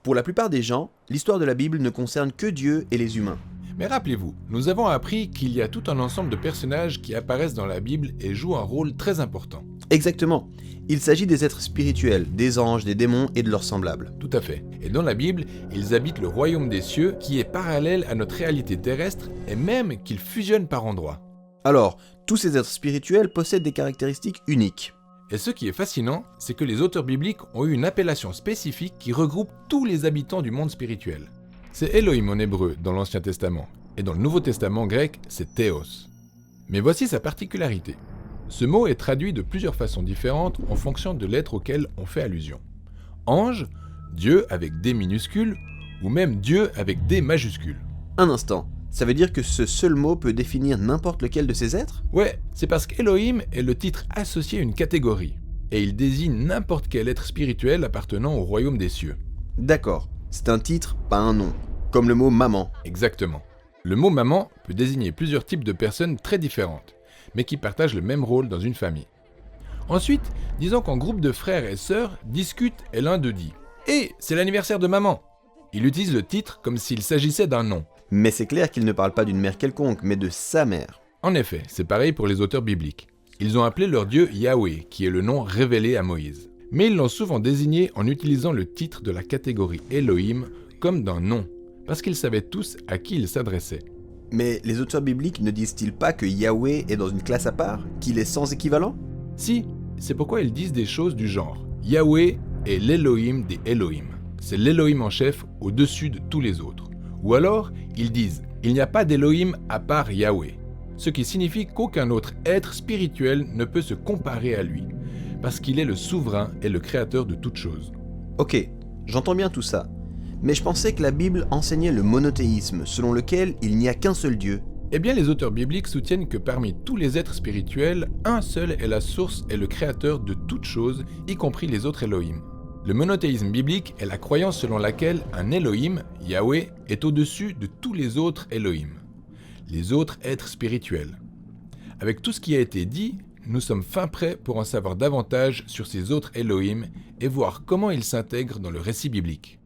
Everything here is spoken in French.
Pour la plupart des gens, l'histoire de la Bible ne concerne que Dieu et les humains. Mais rappelez-vous, nous avons appris qu'il y a tout un ensemble de personnages qui apparaissent dans la Bible et jouent un rôle très important. Exactement. Il s'agit des êtres spirituels, des anges, des démons et de leurs semblables. Tout à fait. Et dans la Bible, ils habitent le royaume des cieux qui est parallèle à notre réalité terrestre et même qu'ils fusionnent par endroits. Alors, tous ces êtres spirituels possèdent des caractéristiques uniques. Et ce qui est fascinant, c'est que les auteurs bibliques ont eu une appellation spécifique qui regroupe tous les habitants du monde spirituel. C'est Elohim en hébreu dans l'Ancien Testament, et dans le Nouveau Testament grec, c'est Théos. Mais voici sa particularité. Ce mot est traduit de plusieurs façons différentes en fonction de l'être auquel on fait allusion. Ange, Dieu avec D minuscule, ou même Dieu avec D majuscule. Un instant, ça veut dire que ce seul mot peut définir n'importe lequel de ces êtres ? Ouais, c'est parce qu'Elohim est le titre associé à une catégorie, et il désigne n'importe quel être spirituel appartenant au royaume des cieux. D'accord, c'est un titre, pas un nom. Comme le mot maman. Exactement. Le mot maman peut désigner plusieurs types de personnes très différentes, mais qui partagent le même rôle dans une famille. Ensuite, disons qu'un groupe de frères et sœurs discute et l'un d'eux dit « Hé, c'est l'anniversaire de maman !» Il utilise le titre comme s'il s'agissait d'un nom. Mais c'est clair qu'il ne parle pas d'une mère quelconque, mais de sa mère. En effet, c'est pareil pour les auteurs bibliques. Ils ont appelé leur Dieu Yahweh, qui est le nom révélé à Moïse. Mais ils l'ont souvent désigné en utilisant le titre de la catégorie Elohim comme d'un nom, parce qu'ils savaient tous à qui ils s'adressaient. Mais les auteurs bibliques ne disent-ils pas que Yahweh est dans une classe à part, qu'il est sans équivalent ? Si, c'est pourquoi ils disent des choses du genre Yahweh est l'Elohim des Elohim. C'est l'Elohim en chef au-dessus de tous les autres. Ou alors, ils disent il n'y a pas d'Elohim à part Yahweh. Ce qui signifie qu'aucun autre être spirituel ne peut se comparer à lui, parce qu'il est le souverain et le créateur de toutes choses. Ok, j'entends bien tout ça. Mais je pensais que la Bible enseignait le monothéisme, selon lequel il n'y a qu'un seul Dieu. Eh bien, les auteurs bibliques soutiennent que parmi tous les êtres spirituels, un seul est la source et le créateur de toutes choses, y compris les autres Elohim. Le monothéisme biblique est la croyance selon laquelle un Elohim, Yahweh, est au-dessus de tous les autres Elohim, les autres êtres spirituels. Avec tout ce qui a été dit, nous sommes fin prêts pour en savoir davantage sur ces autres Elohim et voir comment ils s'intègrent dans le récit biblique.